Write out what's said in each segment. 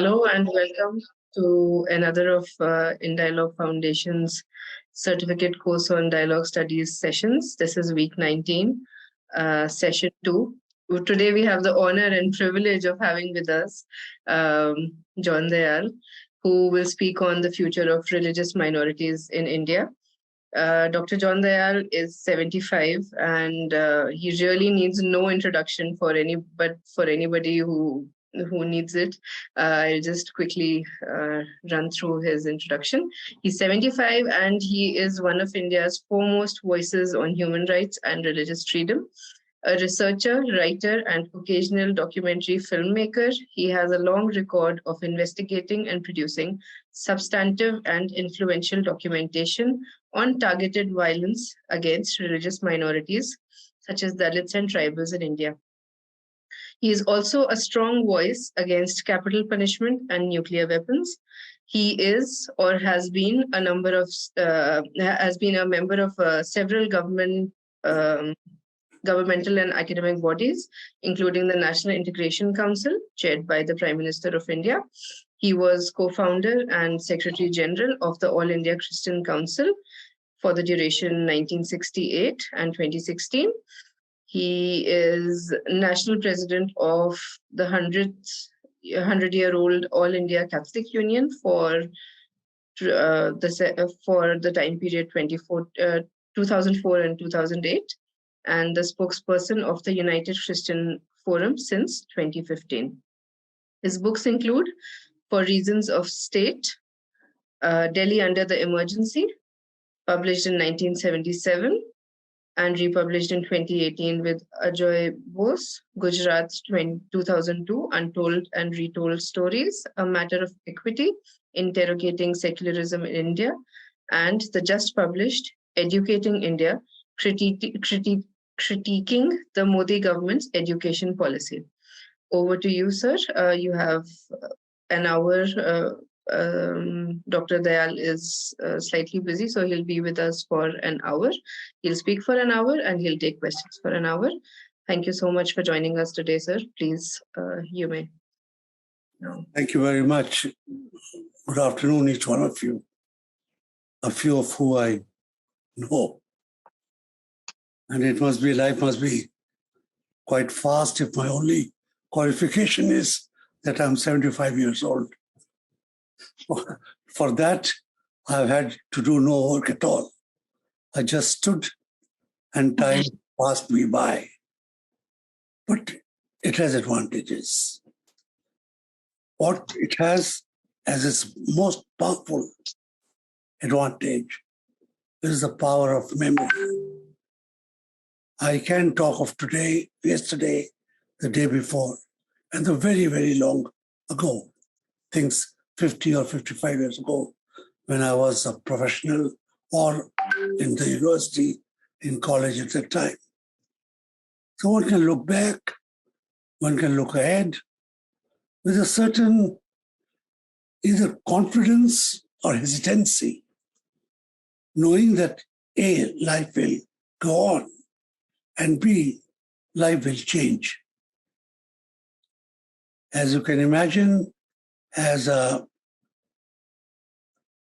Hello and welcome to another of In Dialogue Foundation's certificate course on dialogue studies sessions. This is week 19, session 2. Today we have the honor and privilege of having with us John Dayal, who will speak on the future of religious minorities in India. Dr. John Dayal is 75 and he really needs no introduction for anybody who needs it. I'll just quickly run through his introduction. He's 75 and he is one of India's foremost voices on human rights and religious freedom. A researcher, writer, and occasional documentary filmmaker, he has a long record of investigating and producing substantive and influential documentation on targeted violence against religious minorities, such as Dalits and tribals in India. He is also a strong voice against capital punishment and nuclear weapons. He is or has been a member of several governmental and academic bodies, including the National Integration Council, chaired by the Prime Minister of India. He was co-founder and Secretary General of the All India Christian Council for the duration 1968 and 2016. He is National President of the 100-year-old All India Catholic Union for the time period 2004 and 2008. And the spokesperson of the United Christian Forum since 2015. His books include For Reasons of State, Delhi Under the Emergency, published in 1977 and republished in 2018 with Ajoy Bose, Gujarat 2002, Untold and Retold Stories, A Matter of Equity, Interrogating Secularism in India, and the just published Educating India, Critiquing the Modi government's education policy. Over to you, sir. You have an hour. Dr. Dayal is slightly busy, so he'll be with us for an hour. He'll speak for an hour and he'll take questions for an hour. Thank you so much for joining us today, sir. Please, you may. No. Thank you very much. Good afternoon, each one of you. A few of who I know. And life must be quite fast if my only qualification is that I'm 75 years old. For that, I've had to do no work at all. I just stood and time passed me by. But it has advantages. What it has as its most powerful advantage is the power of memory. I can talk of today, yesterday, the day before, and the very, very long ago, things 50 or 55 years ago, when I was a professional or in the university, in college at that time. So one can look back, one can look ahead with a certain either confidence or hesitancy, knowing that A, life will go on, and B, life will change. As you can imagine, as a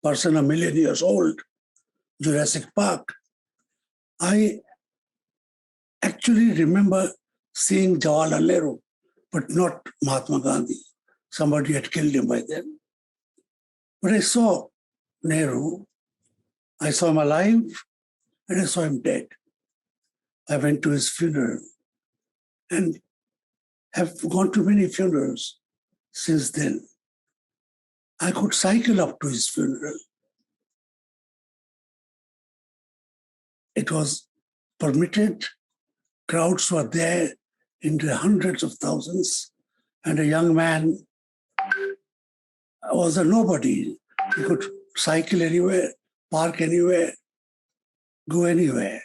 person 1,000,000 years old, Jurassic Park, I actually remember seeing Jawaharlal Nehru, but not Mahatma Gandhi. Somebody had killed him by then. But I saw Nehru, I saw him alive, and I saw him dead. I went to his funeral and have gone to many funerals since then. I could cycle up to his funeral. It was permitted. Crowds were there in the hundreds of thousands. And a young man was a nobody. He could cycle anywhere, park anywhere, go anywhere.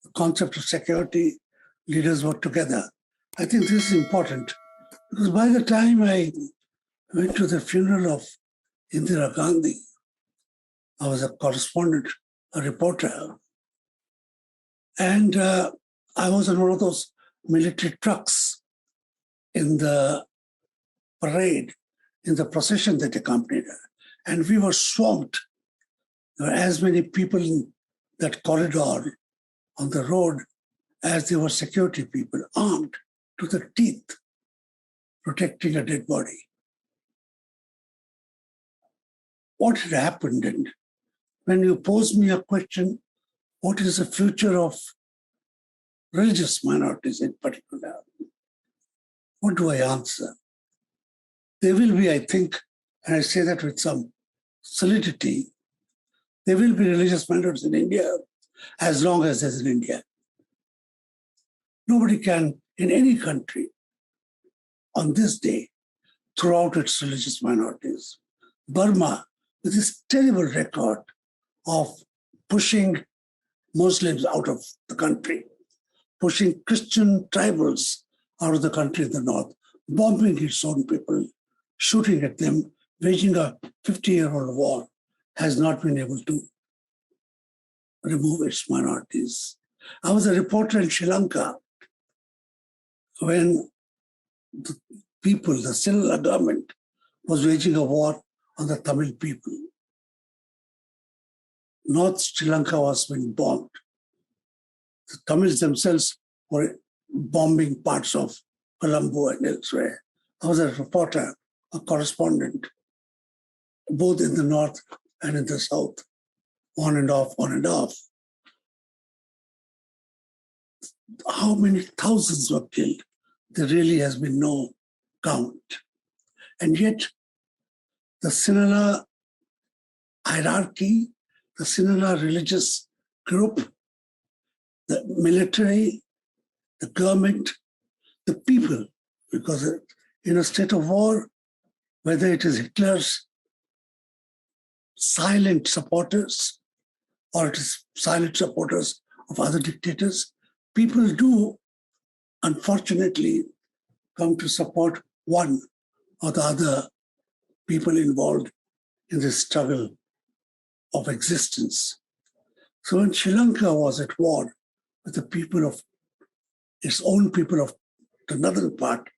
The concept of security, leaders work together. I think this is important because by the time I went to the funeral of Indira Gandhi, I was a correspondent, a reporter, and I was on one of those military trucks in the parade in the procession that accompanied her. And we were swamped. There were as many people in that corridor on the road as there were security people, armed to the teeth, protecting a dead body. What had happened? And when you pose me a question, what is the future of religious minorities in particular? What do I answer? There will be, I think, and I say that with some solidity, there will be religious minorities in India as long as there's an India. Nobody can, in any country, on this day, throw out its religious minorities. Burma, with this terrible record of pushing Muslims out of the country, pushing Christian tribals out of the country in the north, bombing its own people, shooting at them, waging a 50-year-old war, has not been able to remove its minorities. I was a reporter in Sri Lanka when the people, the Sinhala government, was waging a war on the Tamil people. North Sri Lanka was being bombed. The Tamils themselves were bombing parts of Colombo and elsewhere. I was a reporter, a correspondent, both in the north and in the south, on and off, on and off. How many thousands were killed? There really has been no count. And yet, the Sinhala hierarchy, the Sinhala religious group, the military, the government, the people, because in a state of war, whether it is Hitler's silent supporters or it is silent supporters of other dictators, people do, unfortunately, come to support one or the other people involved in this struggle of existence. So when Sri Lanka was at war with the people of its own people of the northern part,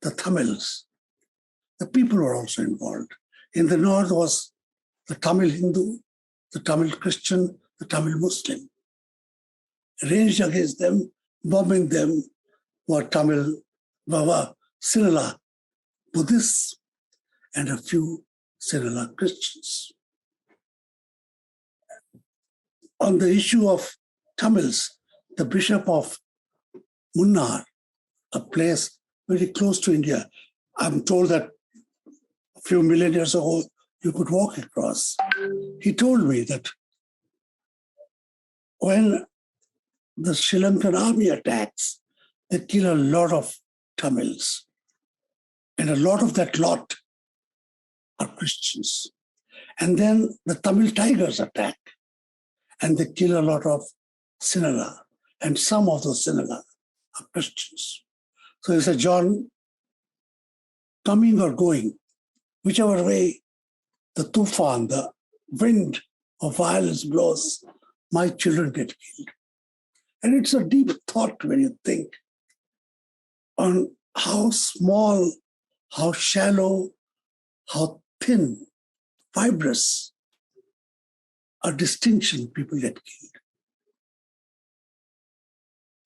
the Tamils, the people were also involved. In the north was the Tamil Hindu, the Tamil Christian, the Tamil Muslim. Ranged against them, bombing them, were Tamil, Baba, Sinhala Buddhists, and a few Sinhala Christians. On the issue of Tamils, the Bishop of Munnar, a place very close to India, I'm told that a few million years ago, you could walk across. He told me that when the Sri Lankan army attacks, they kill a lot of Tamils. And a lot of that lot are Christians. And then the Tamil Tigers attack, and they kill a lot of Sinhala. And some of those Sinhala are Christians. So he said, John, coming or going, whichever way the tufan, the wind of violence blows, my children get killed. And it's a deep thought when you think on how small, how shallow, how thin, fibrous a distinction people get killed.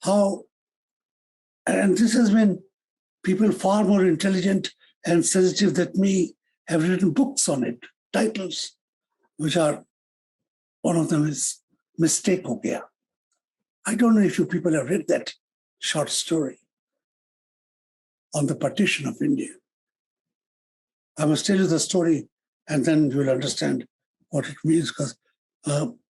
How, and this has been people far more intelligent and sensitive than me have written books on it, titles, which are, one of them is Mistake Ho Gaya. I don't know if you people have read that short story on the partition of India. I must tell you the story and then you will understand what it means, because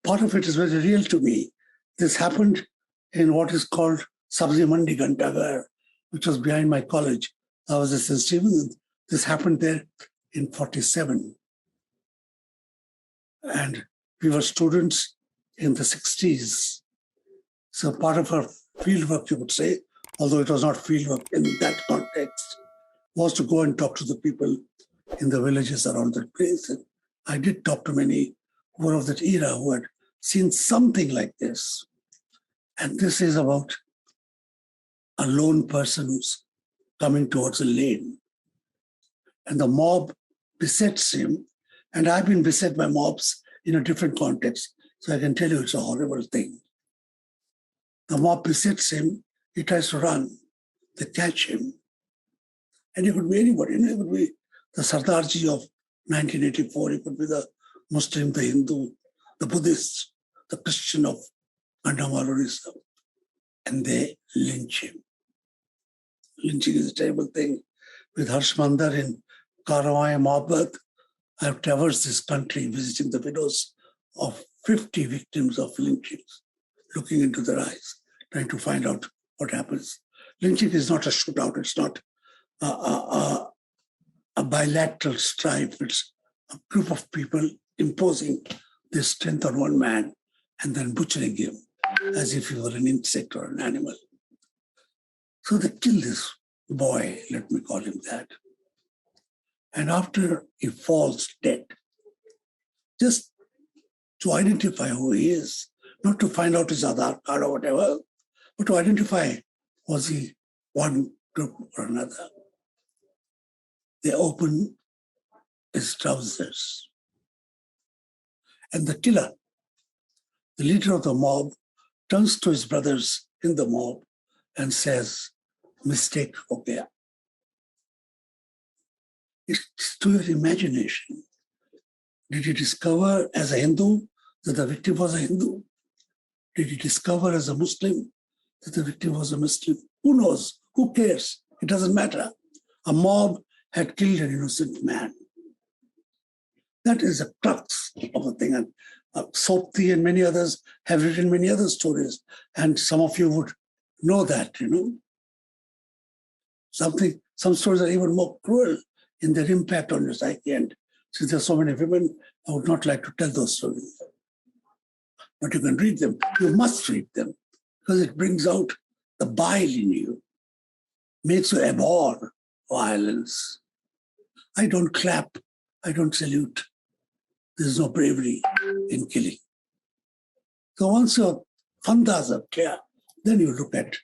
part of it is very real to me. This happened in what is called Sabzi Mandi Gantagar, which was behind my college. I was at St. Stephen's. This happened there in 1947. And we were students in the 1960s. So part of our fieldwork, you could say, although it was not fieldwork in that context, was to go and talk to the people in the villages around that place. And I did talk to many who were of that era who had seen something like this. And this is about a lone person who's coming towards a lane. And the mob besets him. And I've been beset by mobs in a different context. So I can tell you it's a horrible thing. The mob besets him. He tries to run. They catch him. And he could be anybody. He could be the Sardarji of 1984. He could be the Muslim, the Hindu, the Buddhist, the Christian of Minorities. And they lynch him. Lynching is a terrible thing. With Harsh Mandar in Karawai, Mohabbat, I've traversed this country visiting the widows of 50 victims of lynchings, looking into their eyes, trying to find out what happens. Lynching is not a shootout. It's not a bilateral strife. It's a group of people imposing their strength on one man and then butchering him as if he were an insect or an animal. So they kill this boy, let me call him that. And after he falls dead, just to identify who he is, not to find out his Aadhaar card or whatever, but to identify, was he one group or another? They open his trousers. And the killer, the leader of the mob, turns to his brothers in the mob and says, mistake ho gaya. It's to your imagination. Did he discover as a Hindu that the victim was a Hindu? Did he discover as a Muslim that the victim was a Muslim? Who knows? Who cares? It doesn't matter. A mob had killed an innocent man. That is the crux of the thing. And Sopti and many others have written many other stories. And some of you would know that, Some stories are even more cruel in their impact on your psyche. And since there are so many women, I would not like to tell those stories. But you can read them. You must read them because it brings out the bile in you, makes you abhor violence. I don't clap. I don't salute. There's no bravery in killing. So once your fundas are clear, then you look at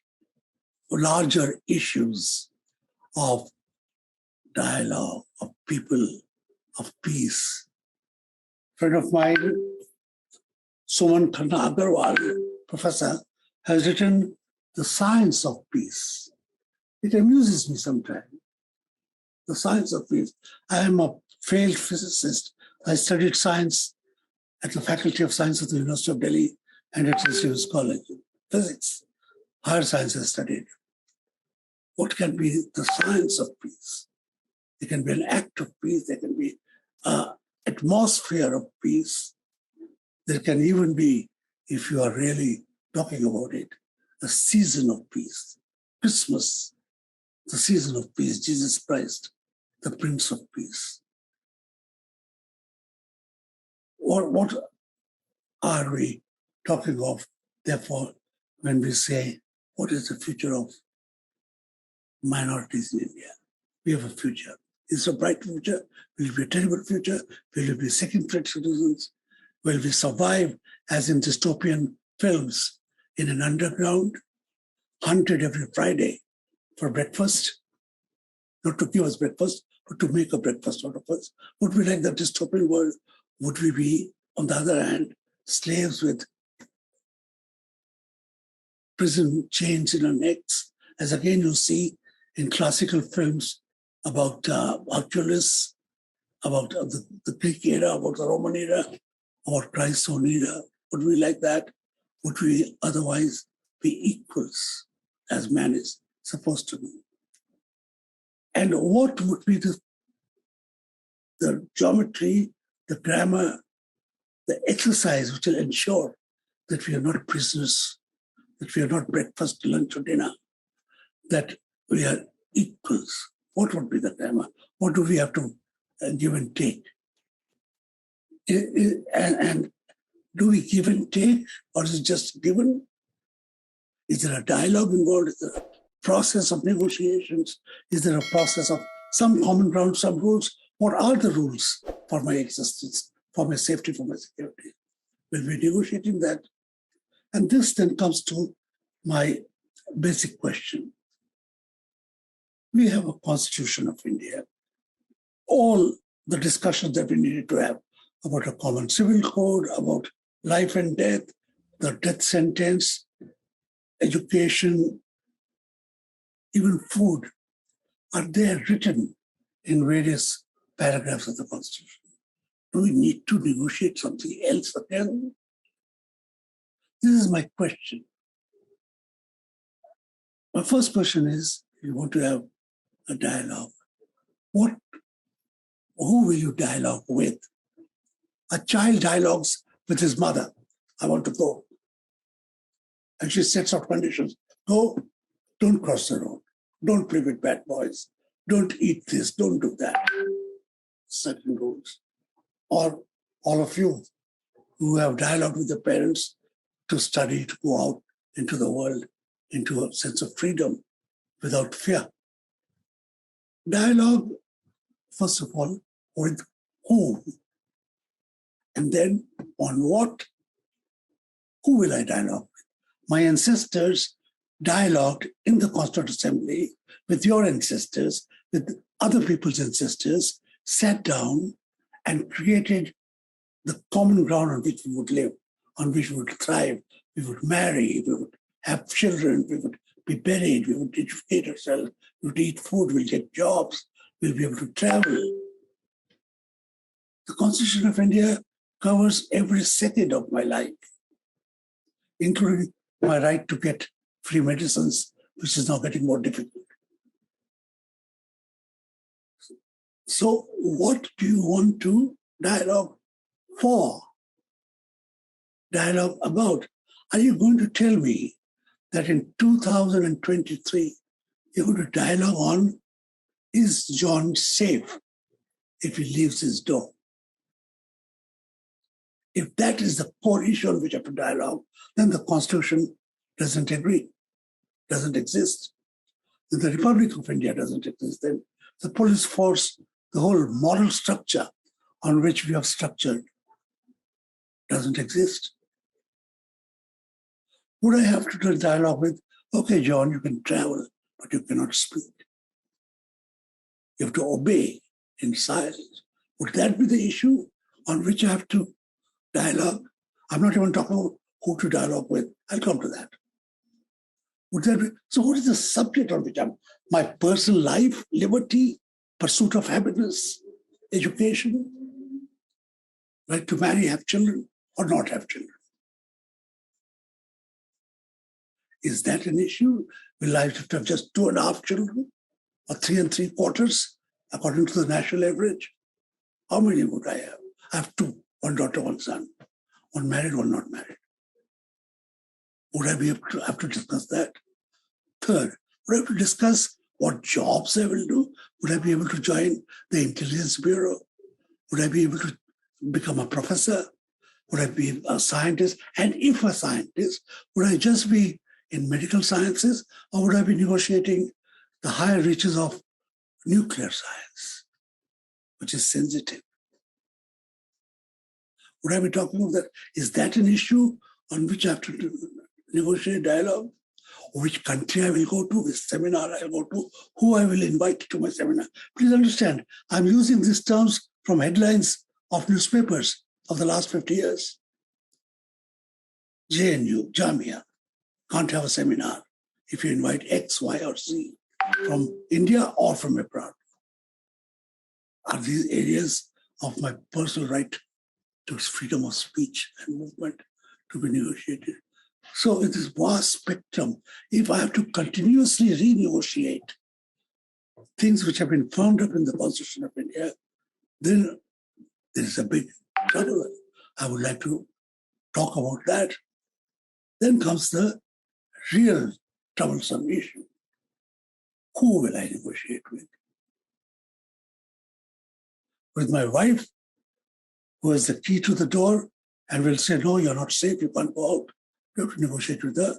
larger issues of dialogue, of people, of peace. A friend of mine, Suman Khanna Agarwal, professor, has written The Science of Peace. It amuses me sometimes. The science of peace. I am a failed physicist. I studied science at the Faculty of Science of the University of Delhi and at St. College. Physics, higher sciences studied. What can be the science of peace? There can be an act of peace. There can be an atmosphere of peace. There can even be, if you are really talking about it, a season of peace. Christmas, the season of peace. Jesus Christ, the Prince of Peace. What are we talking of, therefore, when we say, what is the future of minorities in India? We have a future. Is it a bright future? Will it be a terrible future? Will it be second-rate citizens? Will we survive, as in dystopian films, in an underground, hunted every Friday for breakfast? Not to give us breakfast, but to make a breakfast out of us. Would we like that dystopian world? Would we be, on the other hand, slaves with prison chains in our necks? As again you see in classical films about Hercules, about the Greek era, about the Roman era, about Christ's own era. Would we like that? Would we otherwise be equals as man is supposed to be? And what would be the geometry, the grammar, the exercise which will ensure that we are not prisoners, that we are not breakfast, lunch, or dinner, that we are equals? What would be the grammar? What do we have to give and take? And do we give and take, or is it just given? Is there a dialogue involved? Is there a process of negotiations? Is there a process of some common ground, some rules? What are the rules for my existence, for my safety, for my security? Will we be negotiating that? And this then comes to my basic question. We have a constitution of India. All the discussions that we needed to have about a common civil code, about life and death, the death sentence, education, even food, are there written in various paragraphs of the Constitution. Do we need to negotiate something else again? This is my question. My first question is, you want to have a dialogue. Who will you dialogue with? A child dialogues with his mother. I want to go. And she sets out conditions. Go, don't cross the road. Don't play with bad boys. Don't eat this, don't do that. Certain rules. Or all of you who have dialogue with the parents to study, to go out into the world, into a sense of freedom without fear. Dialogue, first of all, with whom? And then on what? Who will I dialogue with? My ancestors dialogued in the Constituent Assembly with your ancestors, with other people's ancestors, sat down and created the common ground on which we would live, on which we would thrive. We would marry, we would have children, we would be buried, we would educate ourselves, we would eat food, we'll get jobs, we'll be able to travel. The Constitution of India covers every second of my life, including my right to get free medicines, which is now getting more difficult. So what do you want to dialogue for? Dialogue about? Are you going to tell me that in 2023, you're going to dialogue on, is John safe if he leaves his door? If that is the core issue on which I have to dialogue, then the Constitution doesn't agree, doesn't exist. Then the Republic of India doesn't exist. Then the police force, the whole moral structure on which we have structured, doesn't exist. Would I have to do a dialogue with, okay, John, you can travel, but you cannot speak. You have to obey in silence. Would that be the issue on which I have to dialogue? I'm not even talking about who to dialogue with. I'll come to that. Would that be? So what is the subject on which my personal life, liberty, pursuit of happiness, education, right to marry, have children, or not have children? Is that an issue? Will I have to have just 2.5 children or 3 3/4, according to the national average? How many would I have? I have 2, 1 daughter, 1 son, 1 married, 1 not married. Would I be able to have to discuss that? Third, would I have to discuss what jobs I will do? Would I be able to join the Intelligence Bureau? Would I be able to become a professor? Would I be a scientist? And if a scientist, would I just be in medical sciences, or would I be negotiating the higher reaches of nuclear science, which is sensitive? Would I be talking about that? Is that an issue on which I have to negotiate dialogue? Which country I will go to, which seminar I will go to, who I will invite to my seminar? Please understand, I'm using these terms from headlines of newspapers of the last 50 years. JNU, Jamia, can't have a seminar if you invite X, Y, or Z from India or from abroad. Are these areas of my personal right to freedom of speech and movement to be negotiated? So in this vast spectrum, if I have to continuously renegotiate things which have been firmed up in the Constitution of India, then there is a big trouble. I would like to talk about that. Then comes the real troublesome issue. Who will I negotiate with? With my wife, who has the key to the door and will say, no, you're not safe, you can't go out. You have to negotiate with her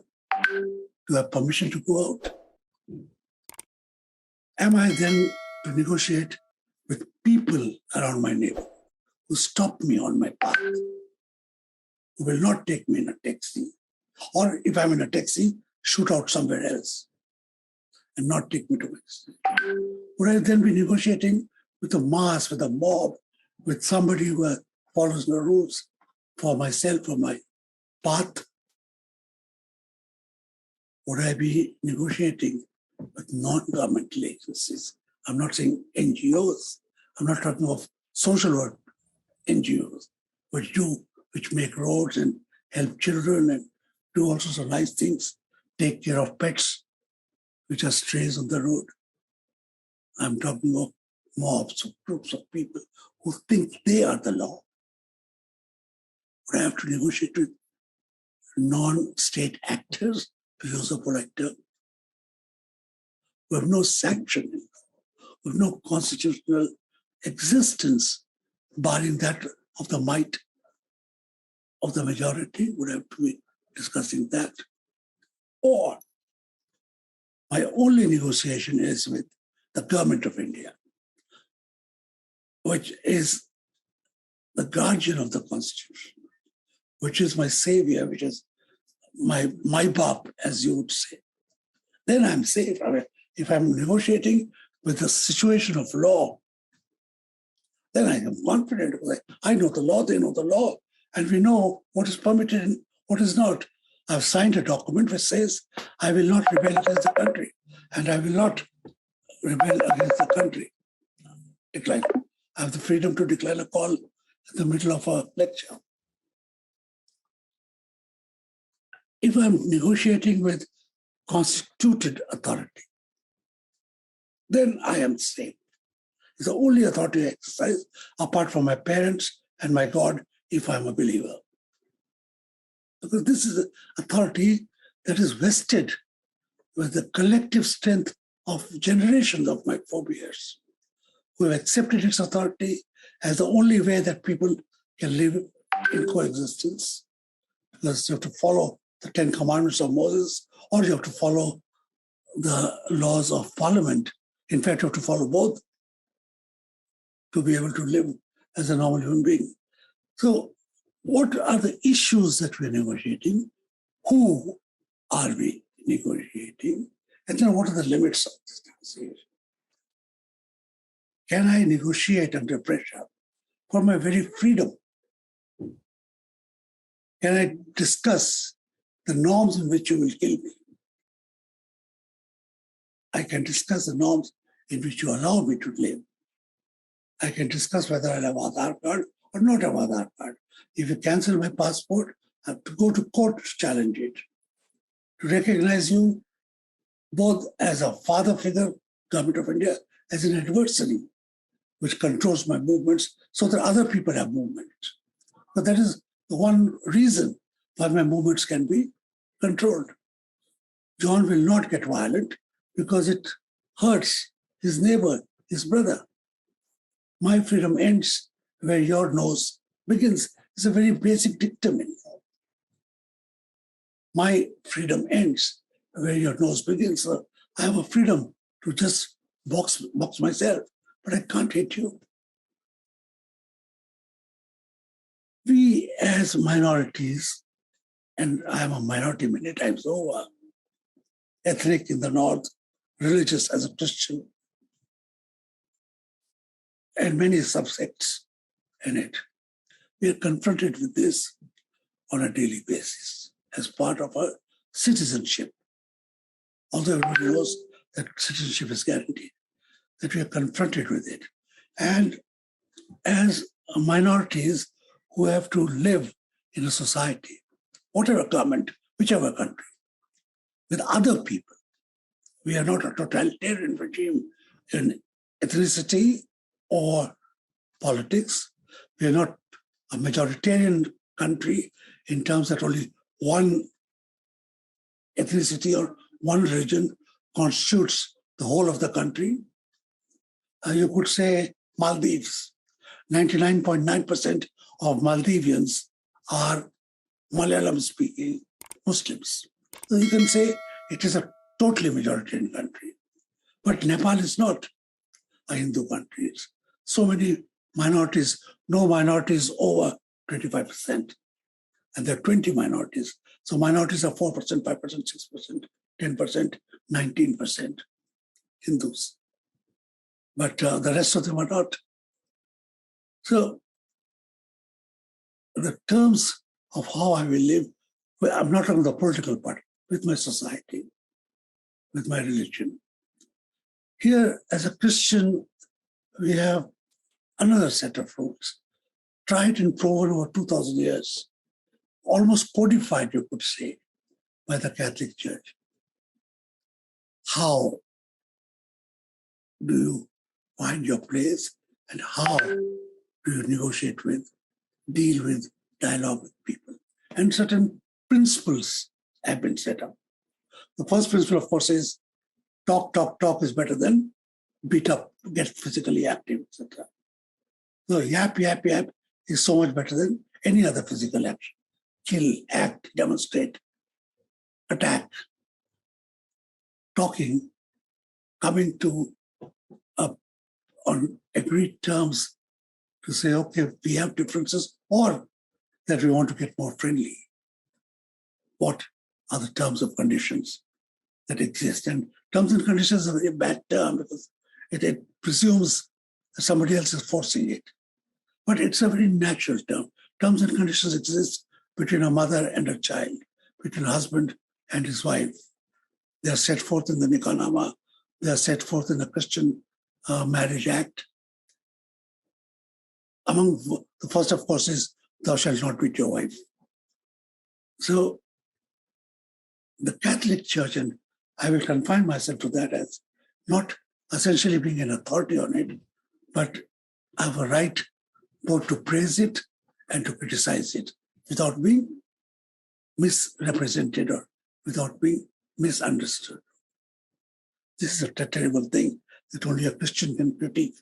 to have permission to go out. Am I then to negotiate with people around my neighborhood who stop me on my path, who will not take me in a taxi, or if I'm in a taxi, shoot out somewhere else and not take me to my city? Would I then be negotiating with a mass, with a mob, with somebody who follows the rules for myself, for my path? Would I be negotiating with non-governmental agencies? I'm not saying NGOs. I'm not talking of social work NGOs, which make roads and help children and do all sorts of nice things, take care of pets which are strays on the road. I'm talking of mobs, of groups of people who think they are the law. Would I have to negotiate with non-state actors, to use a polite term, who have no sanction, who have no constitutional existence, barring that of the might of the majority? Would have to be discussing that? Or my only negotiation is with the government of India, which is the guardian of the Constitution, which is my savior, which is my bab, as you would say. Then I'm safe. I mean, if I'm negotiating with the situation of law, then I am confident. I know the law, they know the law, and we know what is permitted and what is not. I've signed a document which says I will not rebel against the country, and I will not rebel against the country. Decline. I have the freedom to decline a call in the middle of a lecture. If I'm negotiating with constituted authority, then I am safe. It's the only authority I exercise apart from my parents and my God if I'm a believer. Because this is an authority that is vested with the collective strength of generations of my forebears who have accepted its authority as the only way that people can live in coexistence. Because you have to follow the 10 Commandments of Moses, or you have to follow the laws of Parliament. In fact, you have to follow both to be able to live as a normal human being. So, what are the issues that we're negotiating? Who are we negotiating? And then what are the limits of this negotiation? Can I negotiate under pressure for my very freedom? Can I discuss the norms in which you will kill me? I can discuss the norms in which you allow me to live. I can discuss whether I have Aadhaar card or not have Aadhaar card. If you cancel my passport, I have to go to court to challenge it, to recognize you both as a father figure, Government of India, as an adversary, which controls my movements so that other people have movements. But that is the one reason why my movements can be controlled. John will not get violent because it hurts his neighbor, his brother. My freedom ends where your nose begins. It's a very basic dictum in law. My freedom ends where your nose begins. So I have a freedom to just box myself, but I can't hit you. We as minorities, and I am a minority many times over, ethnic in the north, religious as a Christian, and many subsects in it. We are confronted with this on a daily basis as part of our citizenship. Although everybody knows that citizenship is guaranteed, that we are confronted with it. And as minorities who have to live in a society, whatever government, whichever country, with other people. We are not a totalitarian regime in ethnicity or politics. We are not a majoritarian country in terms that only one ethnicity or one religion constitutes the whole of the country. You could say Maldives. 99.9% of Maldivians are Malayalam-speaking Muslims. So you can say it is a totally majoritarian country. But Nepal is not a Hindu country. It's so many minorities, no minorities over 25%. And there are 20 minorities. So minorities are 4%, 5%, 6%, 10%, 19% Hindus. but the rest of them are not. So the terms of how I will live, well, I'm not on the political part, with my society, with my religion. Here, as a Christian, we have another set of rules, tried and proven over 2,000 years, almost codified, you could say, by the Catholic Church. How do you find your place, and how do you negotiate with, deal with, dialogue with people? And certain principles have been set up. The first principle, of course, is talk is better than beat up, get physically active, etc. So yap is so much better than any other physical action. Kill, act, demonstrate, attack. Talking, coming to on agreed terms to say, okay, we have differences, or that we want to get more friendly. What are the terms of conditions that exist? And terms and conditions is a very bad term because it presumes that somebody else is forcing it. But it's a very natural term. Terms and conditions exist between a mother and a child, between a husband and his wife. They are set forth in the Nikah. They are set forth in the Christian Marriage Act. Among the first, of course, is thou shalt not beat your wife. So the Catholic Church, and I will confine myself to that as not essentially being an authority on it, but I have a right both to praise it and to criticize it without being misrepresented or without being misunderstood. This is a terrible thing that only a Christian can critique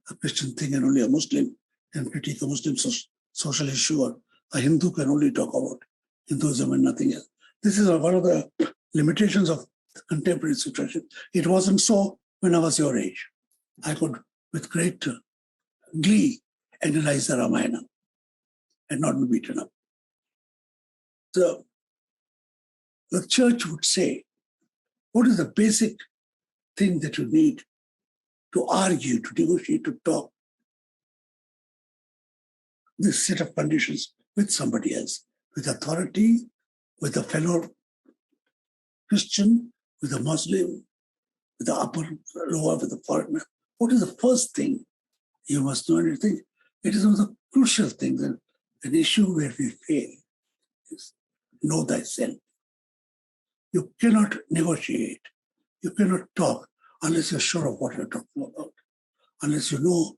a Christian thing, and only a Muslim can critique a Muslim social issue, or a Hindu can only talk about Hinduism and nothing else. This is one of the limitations of the contemporary situation. It wasn't so when I was your age. I could, with great glee, analyze the Ramayana and not be beaten up. So the church would say, what is the basic thing that you need to argue, to negotiate, to talk? This set of conditions with somebody else, with authority, with a fellow Christian, with a Muslim, with the upper, lower, with the foreigner. What is the first thing you must know? And I think it is one of the crucial things, and an issue where we fail is know thyself. You cannot negotiate, you cannot talk unless you're sure of what you're talking about, unless you know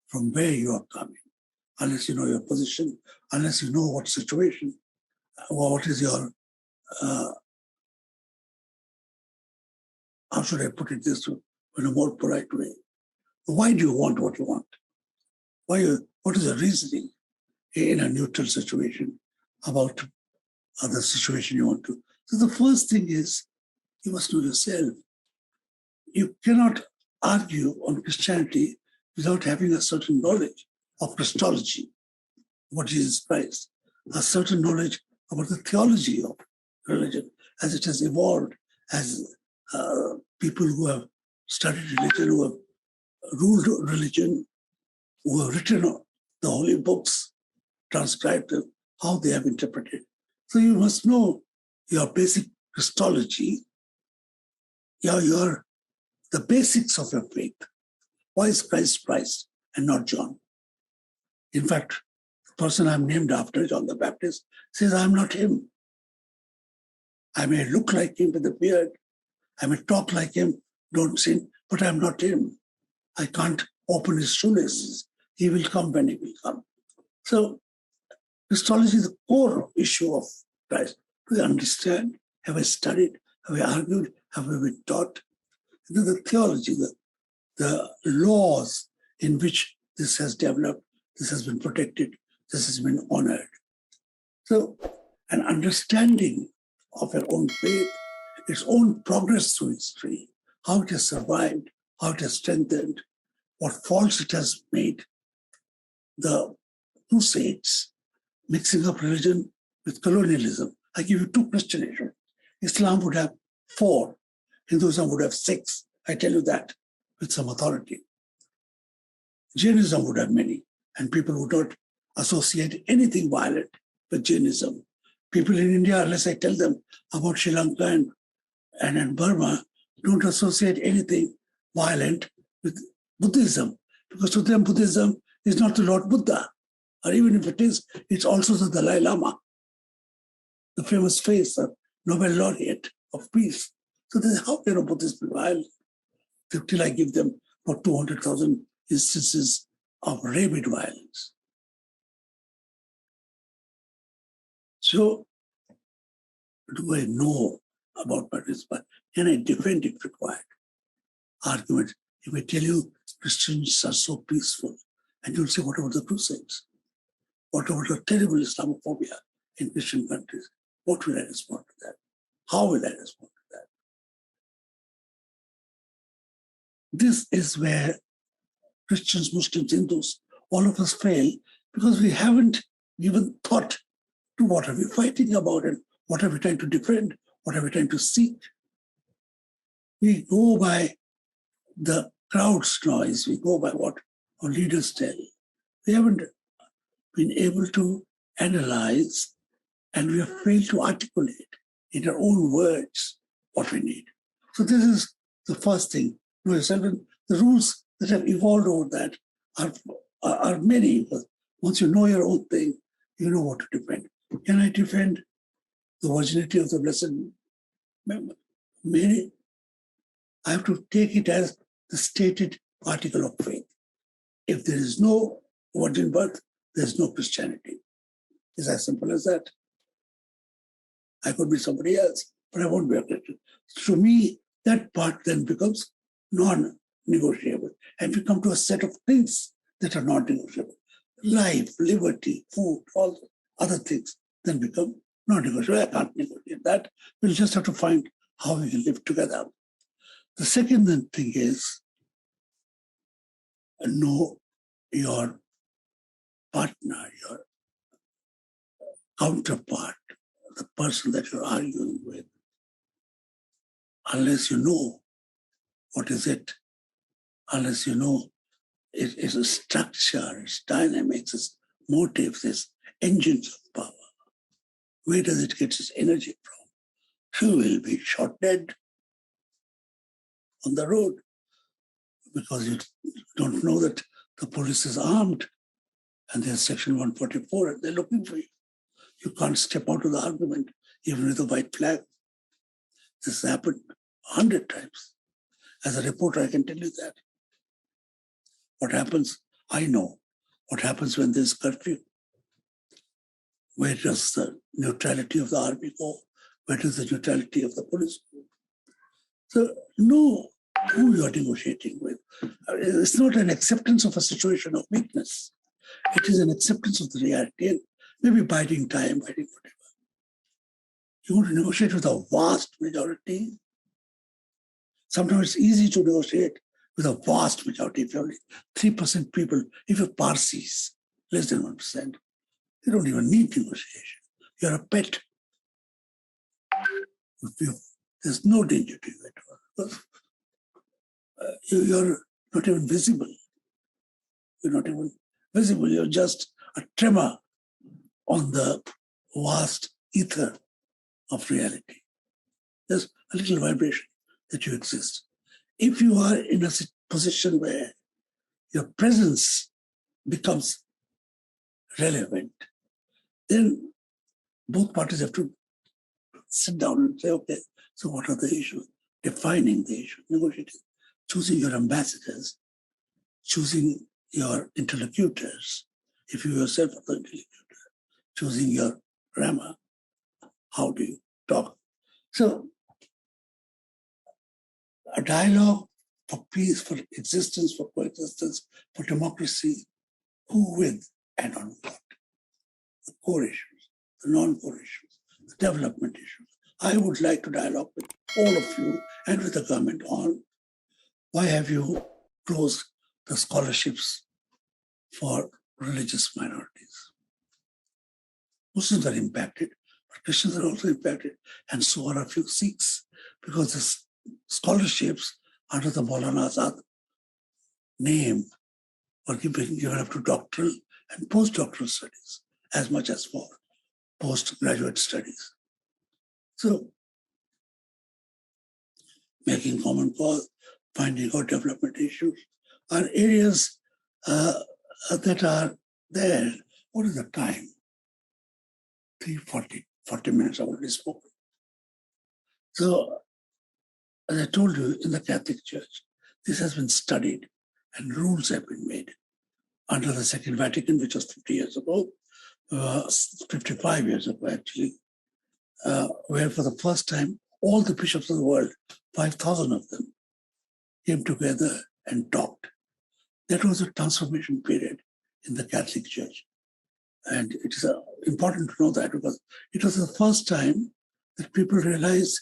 from where you are coming, unless you know your position, unless you know what situation, what is your, how should I put it this in a more polite way? Why do you want what you want? What is the reasoning in a neutral situation about the situation you want to? So the first thing is, you must know yourself. You cannot argue on Christianity without having a certain knowledge of Christology, what Jesus Christ, a certain knowledge about the theology of religion as it has evolved, as people who have studied religion, who have ruled religion, who have written the holy books, transcribed them, how they have interpreted. So you must know your basic Christology, the basics of your faith. Why is Christ and not John? In fact, the person I'm named after, John the Baptist, says, I'm not him. I may look like him with a beard. I may talk like him, don't sin, but I'm not him. I can't open his shoelaces. He will come when he will come. So Christology is the core issue of Christ. Do we understand? Have I studied? Have I argued? Have I been taught? And then the theology, the laws in which this has developed, this has been protected, this has been honored. So an understanding of your own faith, its own progress through history, how it has survived, how it has strengthened, what faults it has made. The Crusades, mixing up religion with colonialism. I give you two Christian issues. Islam would have 4, Hinduism would have 6. I tell you that with some authority. Jainism would have many, and people would not associate anything violent with Jainism. People in India, unless I tell them about Sri Lanka and Burma, don't associate anything violent with Buddhism, because to them Buddhism is not the Lord Buddha, or even if it is, it's also the Dalai Lama, the famous face, the Nobel laureate of peace. So they say, how can a Buddhist be violent? Till I give them about 200,000 instances of rabid violence. So, do I know about participation? Can I defend if required? Argument. If I tell you Christians are so peaceful, and you'll say, what about the Crusades? What about the terrible Islamophobia in Christian countries? What will I respond to that? How will I respond to that? This is where Christians, Muslims, Hindus, all of us fail, because we haven't given thought to what are we fighting about and what are we trying to defend, what are we trying to seek. We go by the crowd's noise, we go by what our leaders tell. We haven't been able to analyze, and we have failed to articulate in our own words what we need. So this is the first thing. Know yourself, and the rules that have evolved over that are many. But once you know your own thing, you know what to defend. Can I defend the virginity of the Blessed Mary? I have to take it as the stated article of faith. If there is no virgin birth, there is no Christianity. It's as simple as that. I could be somebody else, but I won't be a Christian. To me, that part then becomes non-negotiable. And we come to a set of things that are non-negotiable. Life, liberty, food, all the other things then become non-negotiable. I can't negotiate that. We'll just have to find how we can live together. The second thing is know your partner, your counterpart, the person that you're arguing with. Unless you know what is it, unless you know it's a structure, its dynamics, its motives, its engines of power. Where does it get its energy from? You will be shot dead on the road because you don't know that the police is armed and there's Section 144 and they're looking for you. You can't step out of the argument even with a white flag. This has happened 100 times. As a reporter, I can tell you that. What happens, I know. What happens when there's curfew? Where does the neutrality of the army go? Where does the neutrality of the police go? So know who you're negotiating with. It's not an acceptance of a situation of weakness. It is an acceptance of the reality and maybe biding time, biding whatever. You want to negotiate with a vast majority. Sometimes it's easy to negotiate with a vast majority. If you're only 3% people, if you're Parsis, less than 1%, you don't even need negotiation. You're a pet. There's no danger to you at all. Because, you're not even visible. You're not even visible. You're just a tremor on the vast ether of reality. There's a little vibration that you exist. If you are in a position where your presence becomes relevant, then both parties have to sit down and say, okay, so what are the issues? Defining the issue, negotiating, choosing your ambassadors, choosing your interlocutors. If you yourself are the interlocutor, choosing your grammar, how do you talk? So a dialogue for peace, for existence, for coexistence, for democracy, who with and on what? The core issues, the non-core issues, the development issues. I would like to dialogue with all of you and with the government on why have you closed the scholarships for religious minorities. Muslims are impacted, but Christians are also impacted, and so are a few Sikhs, because the scholarships under the Maulana Azad name were given up to doctoral and postdoctoral studies as much as for postgraduate studies. So, making common cause, finding out development issues are areas that are there. What is the time? 40 minutes I've already spoken. So, as I told you, in the Catholic Church, this has been studied and rules have been made under the Second Vatican, which was 50 years ago, 55 years ago actually, where for the first time, all the bishops of the world, 5,000 of them, came together and talked. That was a transformation period in the Catholic Church. And it is important to know that because it was the first time that people realized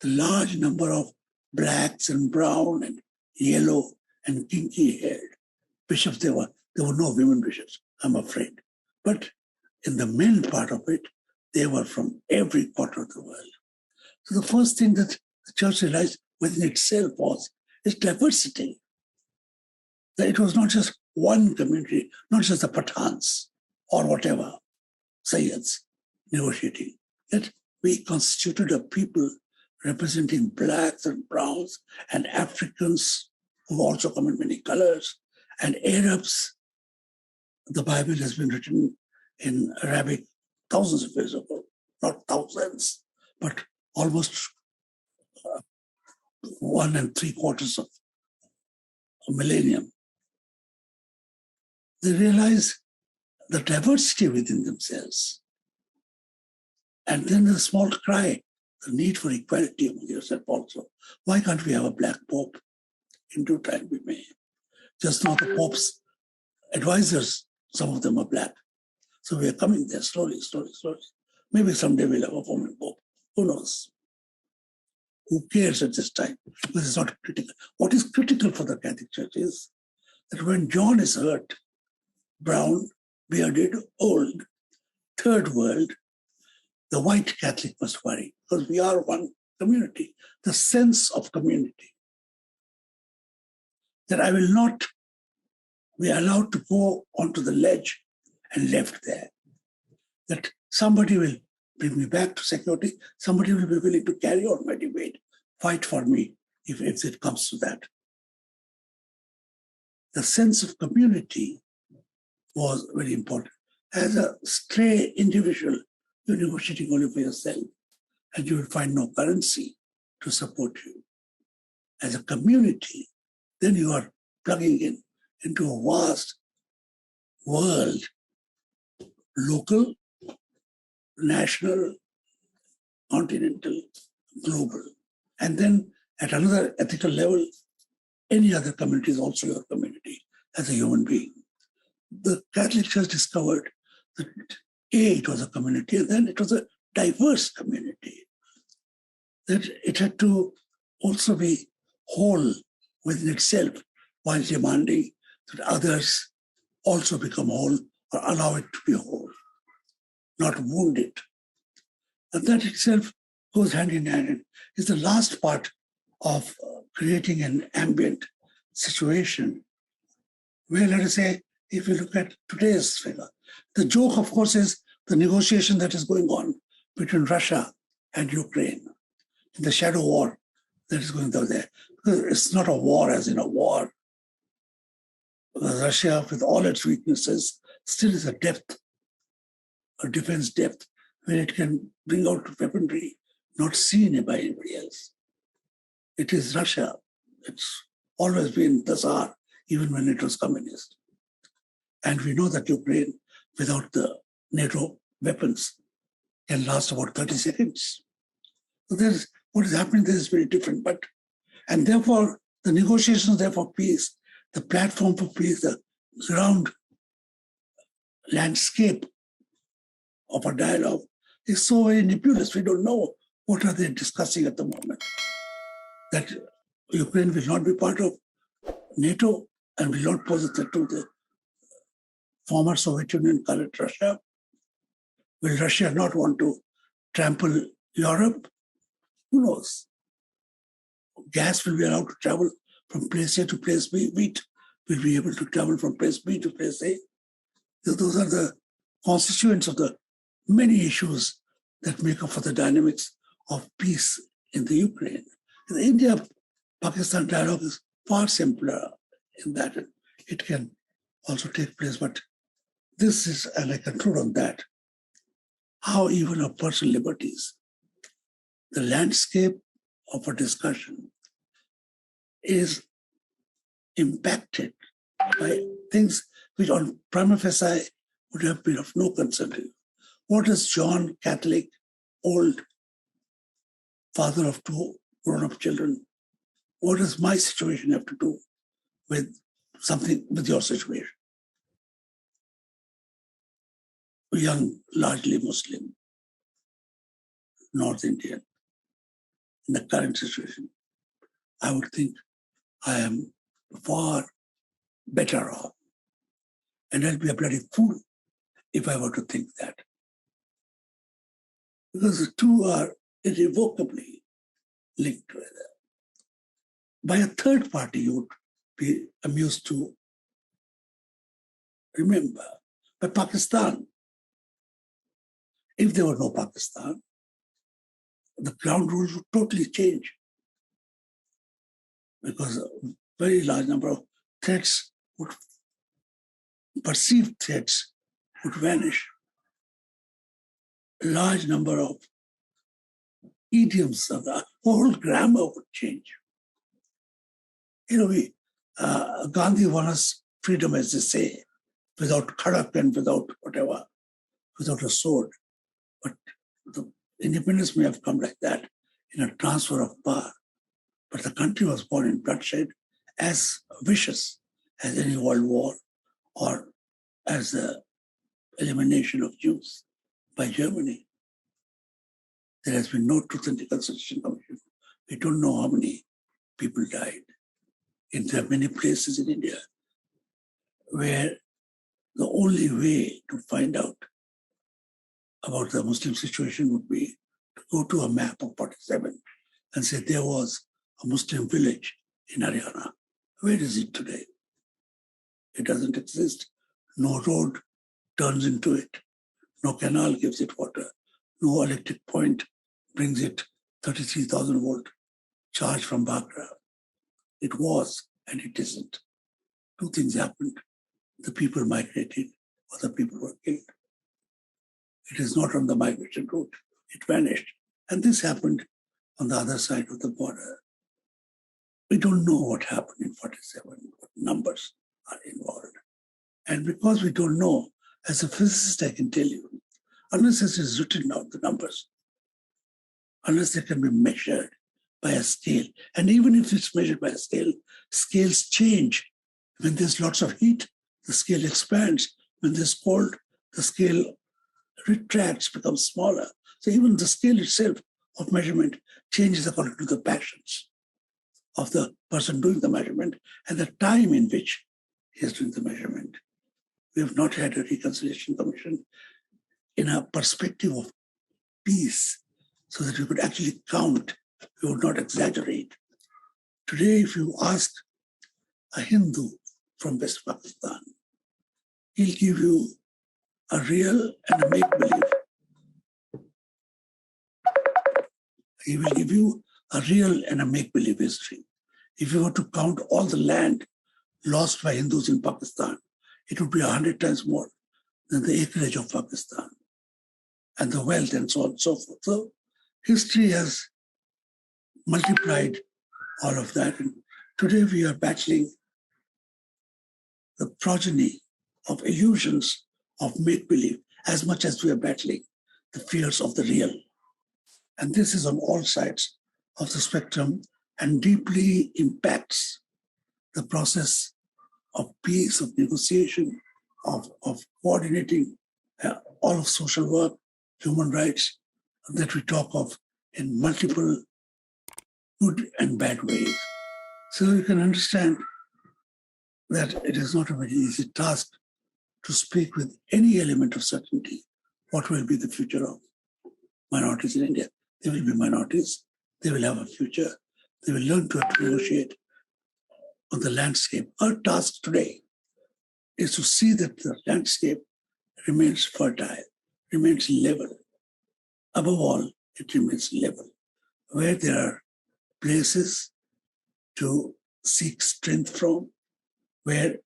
the large number of blacks and brown and yellow and kinky-haired bishops. There were no women bishops, I'm afraid. But in the men part of it, they were from every quarter of the world. So the first thing that the church realized within itself was its diversity. That it was not just one community, not just the Pathans or whatever, Sayyids negotiating. That we constituted a people representing blacks and browns and Africans who also come in many colors and Arabs. The Bible has been written in Arabic thousands of years ago, not thousands, but almost 1 3/4 of a millennium. They realize the diversity within themselves. And then the small cry, the need for equality among yourself also. Why can't we have a black pope? In due time we may. Just now the pope's advisors, some of them are black. So we are coming there slowly. Maybe someday we'll have a woman pope. Who knows? Who cares at this time? Because it's not critical. What is critical for the Catholic Church is that when John is hurt, brown, bearded, old, third world, the white Catholic must worry because we are one community. The sense of community. That I will not be allowed to go onto the ledge and left there. That somebody will bring me back to security. Somebody will be willing to carry on my debate, fight for me if it comes to that. The sense of community was very important. As a stray individual, you're negotiating only for yourself, and you will find no currency to support you. As a community, then you are plugging into a vast world, local, national, continental, global. And then at another ethical level, any other community is also your community as a human being. The Catholic Church discovered that it was a community, and then it was a diverse community. That it had to also be whole within itself while demanding that others also become whole or allow it to be whole, not wound it. And that itself goes hand in hand and is the last part of creating an ambient situation where, let us say, if you look at today's figure, the joke, of course, is the negotiation that is going on between Russia and Ukraine, the shadow war that is going on there. Because it's not a war as in a war. Russia, with all its weaknesses, still is a depth, a defense depth, where it can bring out weaponry not seen by anybody else. It is Russia. It's always been the Tsar, even when it was communist. And we know that Ukraine, without the NATO weapons, can last about 30 seconds. So what is happening there is very different. And therefore, the negotiations there for peace, the platform for peace, the ground landscape of a dialogue is so very nebulous. We don't know what are they discussing at the moment. That Ukraine will not be part of NATO and will not pose a threat to the former Soviet Union, current Russia. Will Russia not want to trample Europe? Who knows? Gas will be allowed to travel from place A to place B. Wheat will be able to travel from place B to place A. Those are the constituents of the many issues that make up for the dynamics of peace in the Ukraine. The India-Pakistan dialogue is far simpler in that it can also take place. But this is, and I conclude on that, how even our personal liberties, the landscape of a discussion is impacted by things which on prima facie would have been of no concern to you. What does John, Catholic, old, father of two grown-up children, what does my situation have to do with something, with your situation? Young, largely Muslim, North Indian, in the current situation, I would think I am far better off. And I'll be a bloody fool if I were to think that. Because the two are irrevocably linked together. By a third party, you would be amused to remember. By Pakistan, if there were no Pakistan, the ground rules would totally change. Because a very large number of threats would, perceived threats would vanish. A large number of idioms of the whole grammar would change. Gandhi won us freedom, as they say, without khadak and without whatever, without a sword. But the independence may have come like that in a transfer of power. But the country was born in bloodshed, as vicious as any world war or as the elimination of Jews by Germany. There has been no Truth and Reconciliation Commission. We don't know how many people died. And there are many places in India where the only way to find out about the Muslim situation would be to go to a map of 47 and say there was a Muslim village in Haryana. Where is it today? It doesn't exist. No road turns into it. No canal gives it water. No electric point brings it 33,000 volt charge from Bagra. It was, and it isn't. Two things happened. The people migrated, or the people were killed. It is not on the migration route. It vanished. And this happened on the other side of the border. We don't know what happened in 47, what numbers are involved. And because we don't know, as a physicist, I can tell you, unless it is written down, the numbers, unless they can be measured by a scale. And even if it's measured by a scale, scales change. When there's lots of heat, the scale expands. When there's cold, the scale retracts, becomes smaller. So even the scale itself of measurement changes according to the passions of the person doing the measurement and the time in which he is doing the measurement. We have not had a reconciliation commission in a perspective of peace so that we could actually count. We would not exaggerate. Today, if you ask a Hindu from West Pakistan, he'll give you a real and a make-believe. He will give you a real and a make-believe history. If you were to count all the land lost by Hindus in Pakistan, it would be 100 times more than the acreage of Pakistan and the wealth and so on and so forth. So history has multiplied all of that. And today we are battling the progeny of illusions of make-believe as much as we are battling the fears of the real. And this is on all sides of the spectrum and deeply impacts the process of peace, of negotiation, of coordinating all of social work, human rights that we talk of in multiple good and bad ways. So you can understand that it is not a very easy task to speak with any element of certainty what will be the future of minorities in India. They will be minorities. They will have a future. They will learn to negotiate on the landscape. Our task today is to see that the landscape remains fertile, remains level. Above all, it remains level, where there are places to seek strength from, where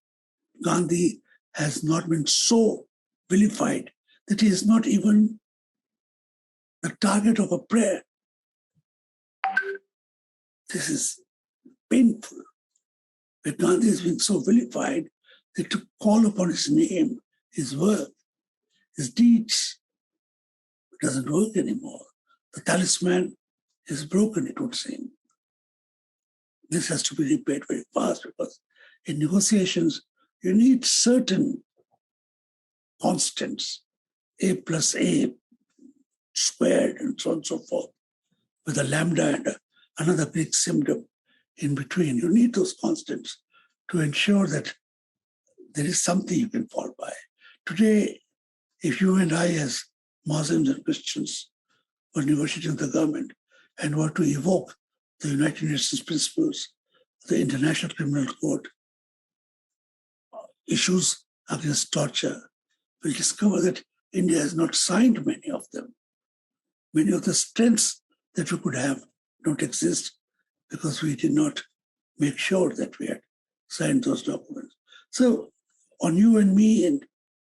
Gandhi has not been so vilified that he is not even the target of a prayer. This is painful. Where Gandhi is being so vilified that to call upon his name, his work, his deeds, it doesn't work anymore. The talisman is broken, it would seem. This has to be repaired very fast because in negotiations, you need certain constants, A plus A squared and so on and so forth, with a lambda and another Greek symbol in between. You need those constants to ensure that there is something you can fall by. Today, if you and I as Muslims and Christians were negotiating with the government and were to evoke the United Nations principles, the International Criminal Court, issues against torture, we'll discover that India has not signed many of them. Many of the strengths that we could have don't exist because we did not make sure that we had signed those documents. So on you and me and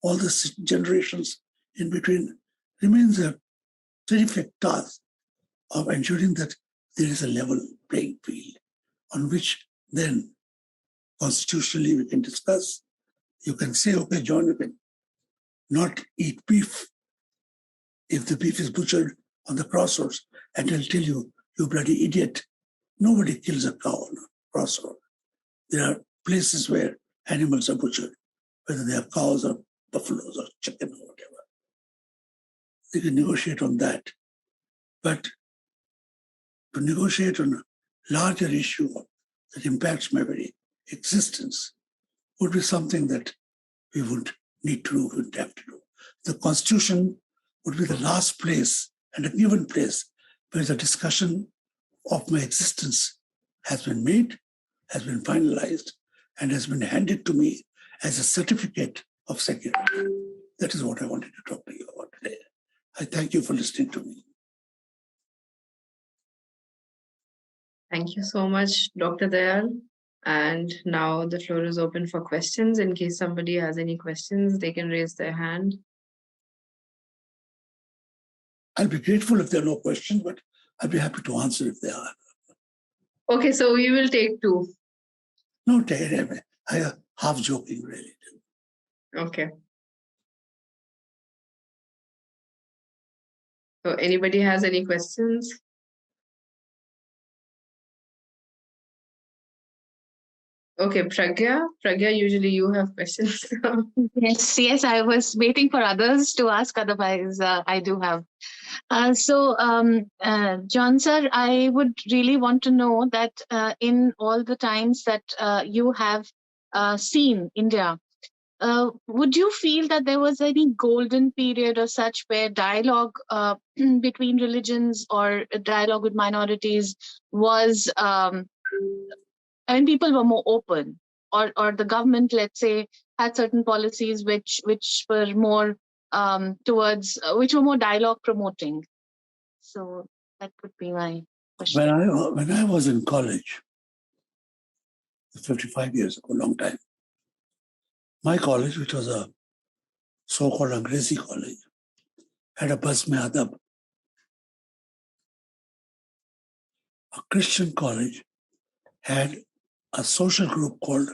all the generations in between remains a terrific task of ensuring that there is a level playing field on which then constitutionally we can discuss. You can say, okay, John, you can not eat beef if the beef is butchered on the crossroads, and I'll tell you, you bloody idiot, nobody kills a cow on a crossroad. There are places where animals are butchered, whether they are cows or buffaloes or chicken or whatever. You can negotiate on that. But to negotiate on a larger issue that impacts my very existence would be something that we would need to do, we would have to do. The Constitution would be the last place and a given place where the discussion of my existence has been made, has been finalized, and has been handed to me as a certificate of security. That is what I wanted to talk to you about today. I thank you for listening to me. Thank you so much, Dr. Dayal. And now the floor is open for questions. In case somebody has any questions, they can raise their hand. I'll be grateful if there are no questions, but I'll be happy to answer if there are. Okay, so we will take two. No, I am half joking, really. Okay. So anybody has any questions? Okay, Pragya, usually you have questions. Yes, I was waiting for others to ask, otherwise I do have. John sir, I would really want to know that in all the times that you have seen India, would you feel that there was any golden period or such where dialogue between religions or dialogue with minorities was, and people were more open, or the government, let's say, had certain policies which were more towards, which were more dialogue promoting? So that would be my question. When I was in college, 55 years ago, a long time, my college, which was a so-called Angrezi college, had a bas mein adab. A Christian college had a social group called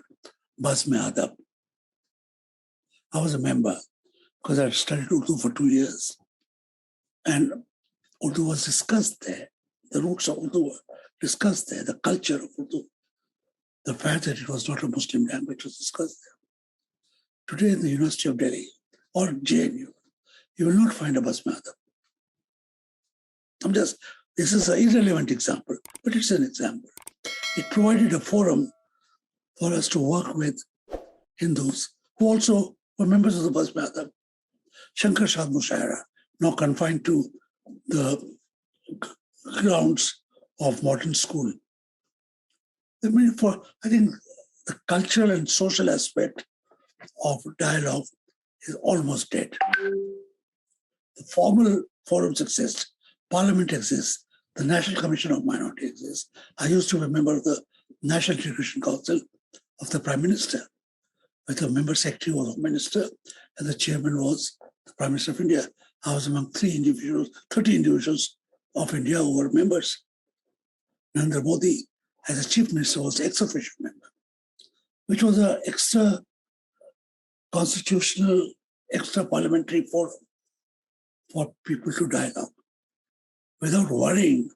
Bas Mein Adab. I was a member because I had studied Urdu for 2 years. And Urdu was discussed there. The roots of Urdu were discussed there. The culture of Urdu. The fact that it was not a Muslim language was discussed there. Today in the University of Delhi or JNU, you will not find a Bas Mein Adab. This is an irrelevant example, but it's an example. It provided a forum for us to work with Hindus who also were members of the Bas Mein Adab. Shankar Shad Mushaira, now confined to the grounds of modern school. I think the cultural and social aspect of dialogue is almost dead. The formal forums exist, Parliament exists, the National Commission of Minorities exists. I used to be a member of the National Integration Council of the Prime Minister, where the member secretary was a minister and the chairman was the Prime Minister of India. I was among 30 individuals of India who were members. Narendra Modi, as a chief minister, was ex officio member, which was an extra constitutional, extra parliamentary forum for people to dialogue without worrying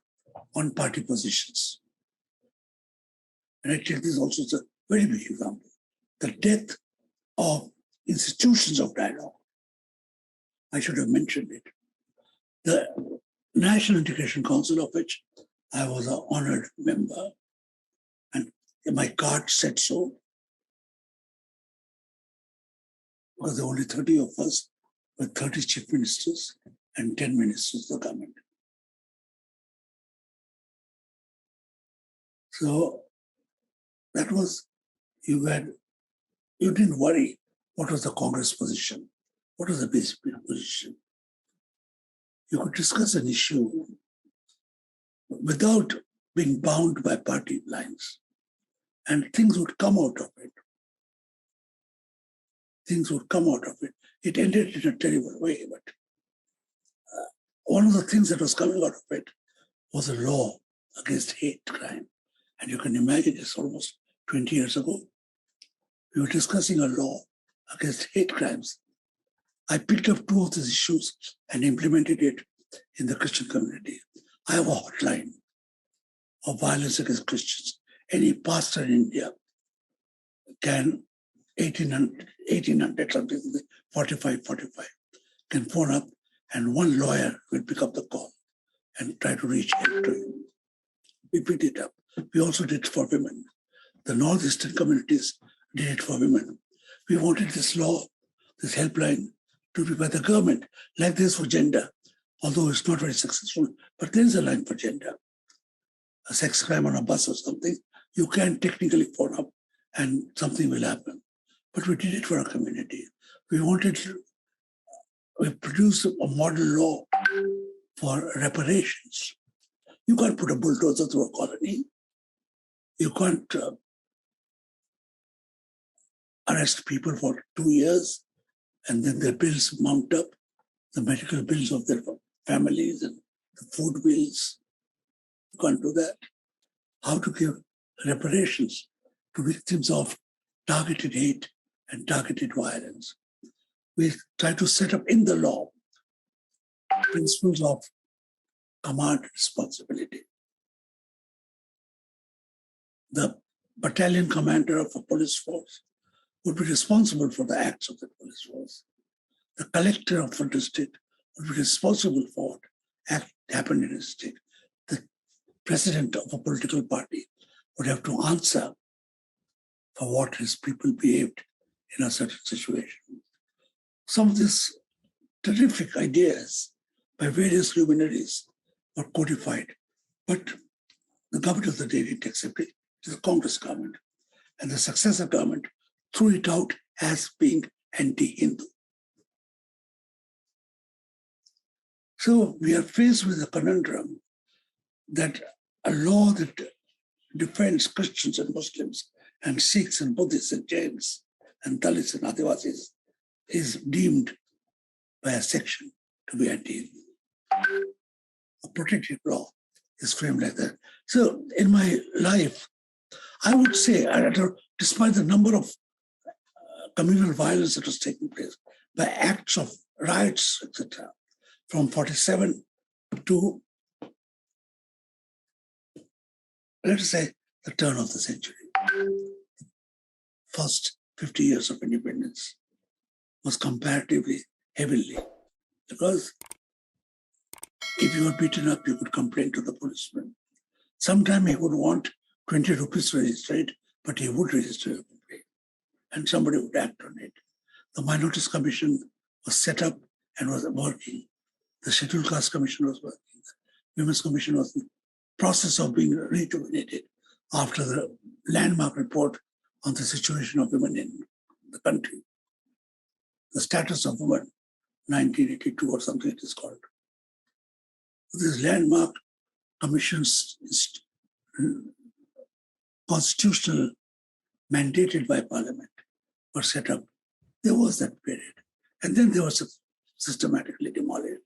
on party positions. And I think this also is a very big example. The death of institutions of dialogue. I should have mentioned it. The National Integration Council, of which I was an honored member, and my card said so, because there were only 30 of us, with 30 chief ministers and 10 ministers of the government. So that was, you didn't worry what was the Congress position, what was the BJP position. You could discuss an issue without being bound by party lines, and things would come out of it. Things would come out of it. It ended in a terrible way, but one of the things that was coming out of it was a law against hate crime. And you can imagine it's almost 20 years ago. We were discussing a law against hate crimes. I picked up two of these issues and implemented it in the Christian community. I have a hotline of violence against Christians. Any pastor in India can, 1800 something, 45, can phone up and one lawyer will pick up the call and try to reach out to him. We picked it up. We also did it for women. The northeastern communities did it for women. We wanted this law, this helpline, to be by the government, like this for gender, although it's not very successful, but there is a line for gender. A sex crime on a bus or something, you can technically phone up and something will happen. But we did it for our community. We produced a model law for reparations. You can't put a bulldozer through a colony. You can't arrest people for 2 years and then their bills mount up, the medical bills of their families and the food bills. You can't do that. How to give reparations to victims of targeted hate and targeted violence. We try to set up in the law principles of command and responsibility. The battalion commander of a police force would be responsible for the acts of the police force. The collector of a district would be responsible for what happened in his district. The president of a political party would have to answer for what his people behaved in a certain situation. Some of these terrific ideas by various luminaries were codified, but the government of the day didn't accept it. It is a Congress government. And the successor government threw it out as being anti-Hindu. So we are faced with a conundrum that a law that defends Christians and Muslims and Sikhs and Buddhists and Jains and Dalits and Adivasis is deemed by a section to be anti-Hindu. A protected law is framed like that. So in my life, I would say, despite the number of communal violence that was taking place, by acts of riots, etc., from 47 to, let us say, the turn of the century, first 50 years of independence was comparatively heavily, because if you were beaten up, you could complain to the policeman. Sometimes he would want 20 rupees registered, but he would register a complaint, and somebody would act on it. The Minorities Commission was set up and was working. The Scheduled Caste Commission was working. The Women's Commission was in the process of being rejuvenated after the landmark report on the situation of women in the country. The Status of Women, 1982 or something it is called. This landmark commissions constitutional mandated by Parliament were set up. There was that period. And then they were systematically demolished.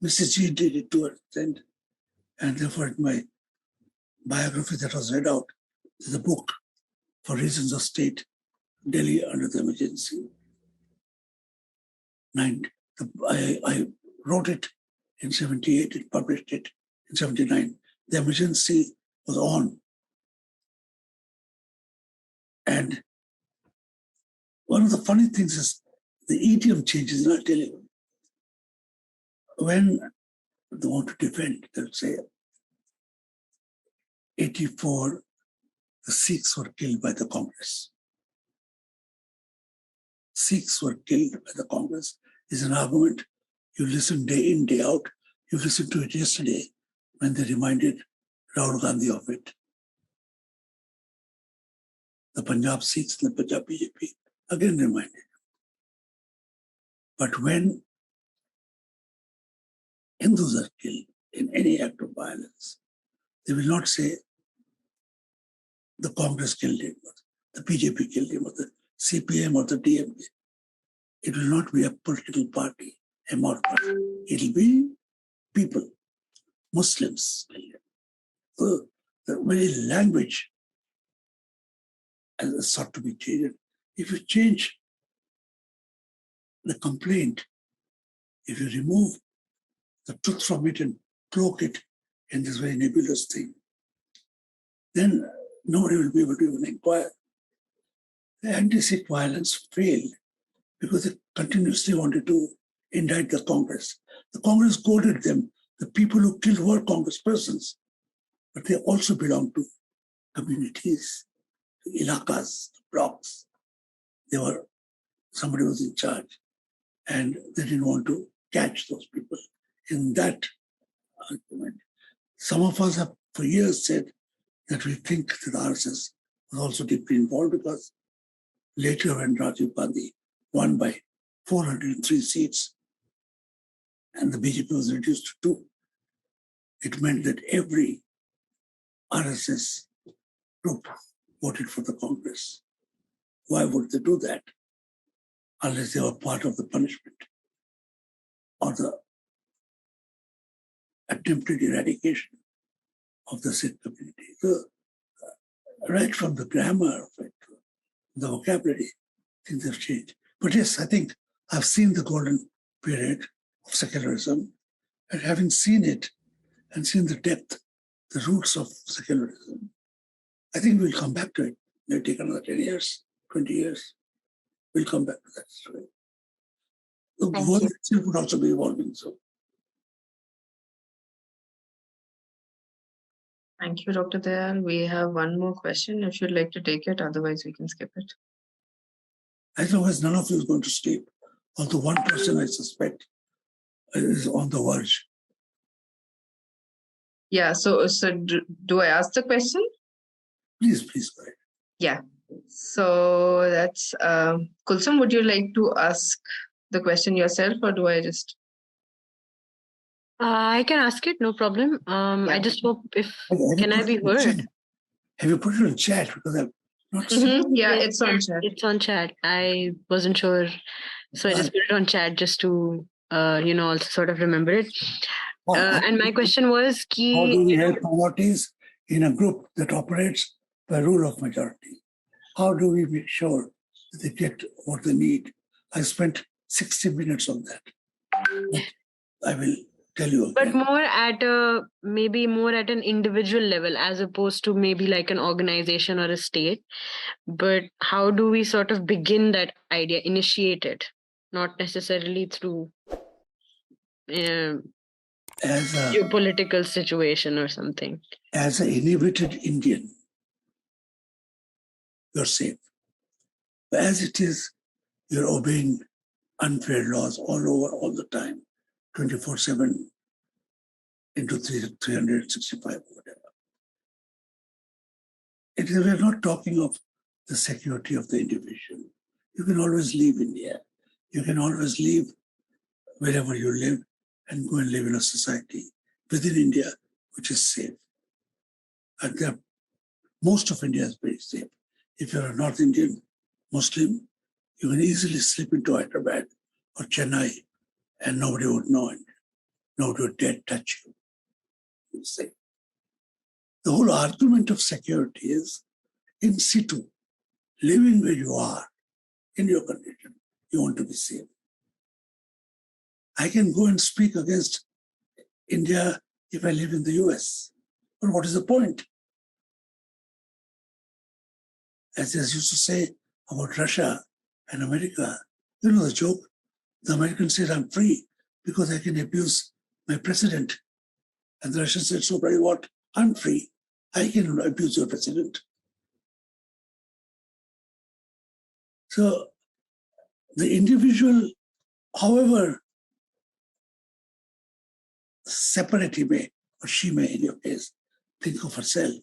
Mrs. G did it to her extent. And therefore, in my biography that was read out, is a book for reasons of state, Delhi under the emergency. I wrote it in 78 and published it in 79. The emergency was on. And one of the funny things is the idiom changes, and I'll tell you. When they want to defend, they'll say, 84, the Sikhs were killed by the Congress. Sikhs were killed by the Congress is an argument you listen day in, day out. You listened to it yesterday when they reminded Rahul Gandhi of it. The Punjab Sikhs and the Punjab BJP again reminded. But when Hindus are killed in any act of violence, they will not say the Congress killed him, or the BJP killed him, or the CPM or the DMK. It will not be a political party, a mob party. It will be people, Muslims. So the very language has sought to be changed. If you change the complaint, if you remove the truth from it and cloak it in this very nebulous thing, then nobody will be able to even inquire. The anti-Sikh violence failed because they continuously wanted to indict the Congress. The Congress quoted them. The people who killed were Congresspersons, but they also belonged to communities, to ilakas, blocks. Somebody was in charge, and they didn't want to catch those people in that argument. Some of us have for years said that we think that RSS was also deeply involved because later when Rajiv Gandhi won by 403 seats and the BJP was reduced to 2, it meant that every RSS group voted for the Congress. Why would they do that unless they were part of the punishment or the attempted eradication of the Sikh community? So, right from the grammar of it, the vocabulary, things have changed. But yes, I think I've seen the golden period of secularism, and having seen it and seen the depth, the roots of secularism, I think we'll come back to it. It may take another 10 years, 20 years. We'll come back to that story. The world itself would also be evolving. So, thank you, Dr. Dayal. We have one more question if you'd like to take it. Otherwise, we can skip it. otherwise, none of you is going to sleep. Although one person I suspect is on the verge. Yeah, so do I ask the question? Please go ahead. Yeah. So that's Kulsum, would you like to ask the question yourself, or do I just? I can ask it, no problem. I just hope can I be heard? Have you put it in chat? Because I've not seen. Yeah, it's on chat. It's on chat. I wasn't sure, so I just put it on chat just to also sort of remember it. And my question was, how do we help minorities in a group that operates by rule of majority? How do we make sure that they get what they need? I spent 60 minutes on that. But I will tell you again. But maybe more at an individual level as opposed to maybe like an organization or a state. But how do we sort of begin that idea, initiate it? Not necessarily through geopolitical situation or something. As an inhibited Indian, you're safe. But as it is, you're obeying unfair laws all over, all the time, 24/7 into 365 or whatever. We're not talking of the security of the individual. You can always leave India. You can always leave wherever you live and go and live in a society within India which is safe. And most of India is very safe. If you're a North Indian Muslim, you can easily slip into Hyderabad or Chennai and nobody would know it. Nobody would dare touch you. You say. The whole argument of security is in situ, living where you are, in your condition. You want to be safe. I can go and speak against India if I live in the US. But what is the point? As I used to say about Russia and America, you know the joke? The Americans said, I'm free because I can abuse my president. And the Russians said, so what? I'm free. I can abuse your president. So the individual, however separate he may, or she may in your case, think of herself,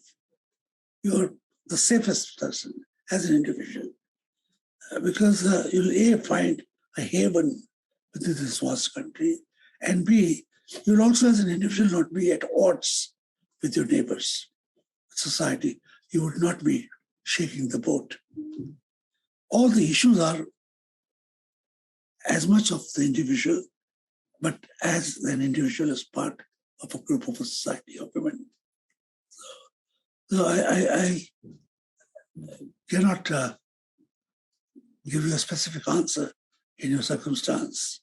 you're the safest person as an individual. Because you'll A, find a haven within this vast country, and B, you'll also as an individual not be at odds with your neighbors, society. You would not be shaking the boat. All the issues are as much of the individual, but as an individual as part of a group of a society of women. So I cannot give you a specific answer in your circumstance.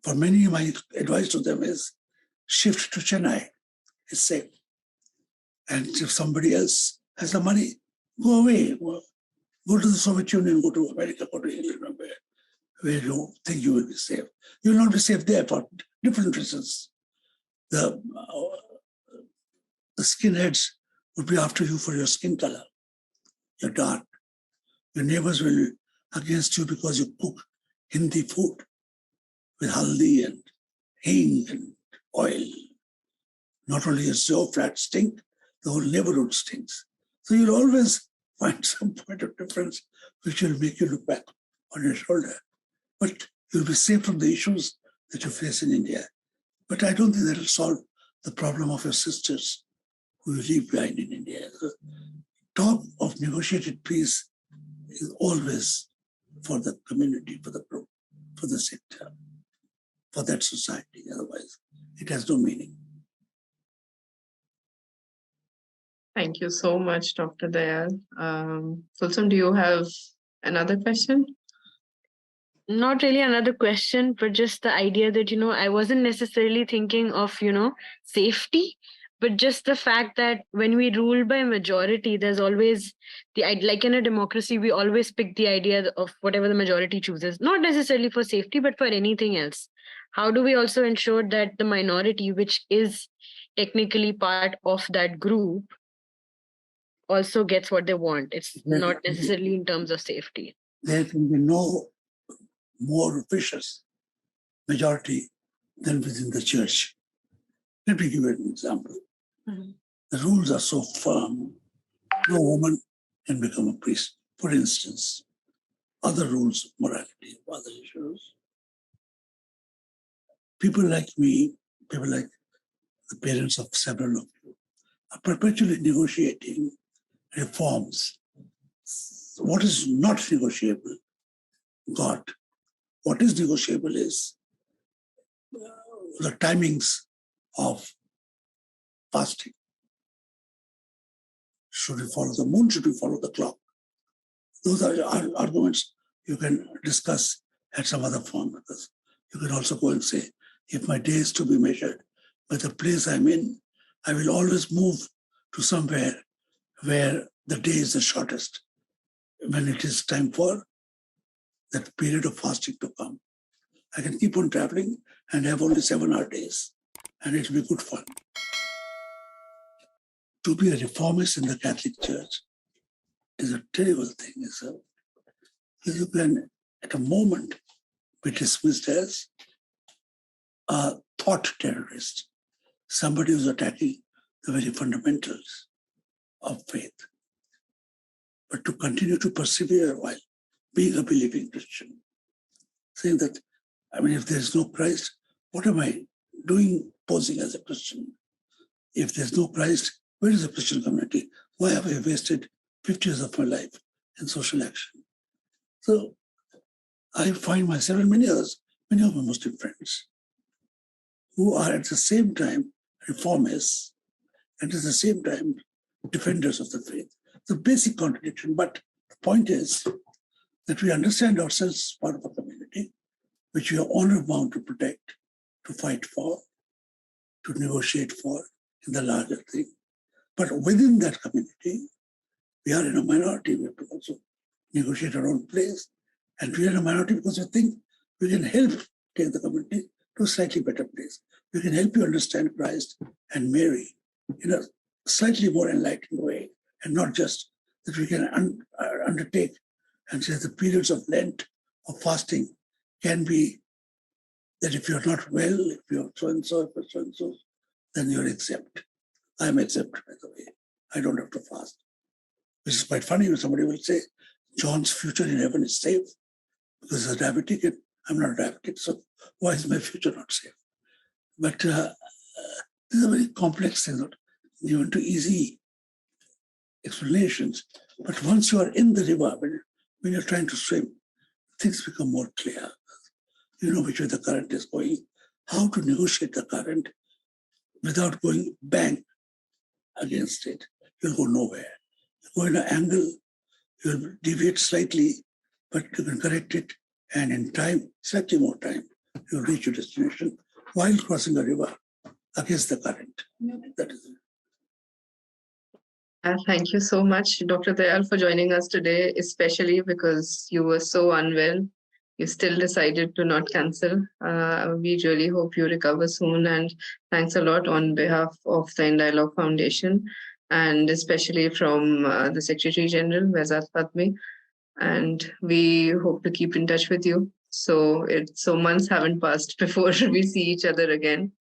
For many, my advice to them is shift to Chennai. It's safe. And if somebody else has the money, go away. Go to the Soviet Union, go to America, go to England, where you think you will be safe. You will not be safe there for different reasons. The skinheads would be after you for your skin color. You're dark. Your neighbors will be against you because you cook Hindi food with haldi and hing and oil. Not only does your flat stink, the whole neighborhood stinks. So you'll always find some point of difference which will make you look back on your shoulder. But you'll be safe from the issues that you face in India. But I don't think that will solve the problem of your sisters who you leave behind in India. The talk of negotiated peace is always for the community, for the group, for the sector, for that society. Otherwise, it has no meaning. Thank you so much, Dr. Dayal. Sulsum, do you have another question? Not really another question, but just the idea that, I wasn't necessarily thinking of, safety, but just the fact that when we rule by majority, there's always like in a democracy, we always pick the idea of whatever the majority chooses, not necessarily for safety, but for anything else. How do we also ensure that the minority, which is technically part of that group, also gets what they want? It's not necessarily in terms of safety. There can be no more vicious majority than within the church. Let me give you an example. Mm-hmm. The rules are so firm, no woman can become a priest, for instance. Other rules, morality, other issues. People like me, people like the parents of several of you, are perpetually negotiating reforms. What is not negotiable? God. What is negotiable is the timings of fasting. Should we follow the moon? Should we follow the clock? Those are arguments you can discuss at some other forum. You can also go and say, if my day is to be measured by the place I'm in, I will always move to somewhere where the day is the shortest. When it is time for that period of fasting to come, I can keep on traveling and have only 7-hour days, and it will be good fun. To be a reformist in the Catholic Church is a terrible thing. You can, at a moment, be dismissed as a thought terrorist, somebody who's attacking the very fundamentals of faith. but to continue to persevere while being a believing Christian. Saying that, if there's no Christ, what am I doing posing as a Christian? If there's no Christ, where is the Christian community? Why have I wasted 50 years of my life in social action? So I find myself and many of my Muslim friends who are at the same time reformists and at the same time defenders of the faith. It's a basic contradiction, but the point is that we understand ourselves as part of a community which we are honor bound to protect, to fight for, to negotiate for in the larger thing. But within that community, we are in a minority. We have to also negotiate our own place. And we are in a minority because we think we can help take the community to a slightly better place. We can help you understand Christ and Mary in a slightly more enlightened way, and not just that we can undertake and say the periods of Lent or fasting can be that if you're not well, if you're so-and-so, if you're so-and-so, then you're exempt. I'm exempt, by the way. I don't have to fast. Which is quite funny when somebody will say, John's future in heaven is safe because he's a diabetic and I'm not a diabetic, so why is my future not safe? But these are very complex things, not given to easy explanations. But once you are in the river, when you're trying to swim, things become more clear. You know which way the current is going, how to negotiate the current without going bang against it. You'll go nowhere. You go in an angle, you'll deviate slightly, but you can correct it, and in time, slightly more time, you'll reach your destination while crossing a river against the current. That is it. Thank you so much, Dr. Dayal, for joining us today, especially because you were so unwell. You still decided to not cancel. We really hope you recover soon, and thanks a lot on behalf of the In Dialogue Foundation, and especially from the Secretary General, Vezat Fatmi. And we hope to keep in touch with you. So months haven't passed before we see each other again.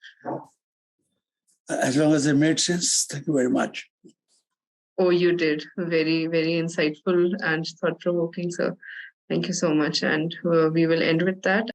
As long as it made sense, thank you very much. Oh, you did. Very, very insightful and thought-provoking, sir. Thank you so much. And we will end with that.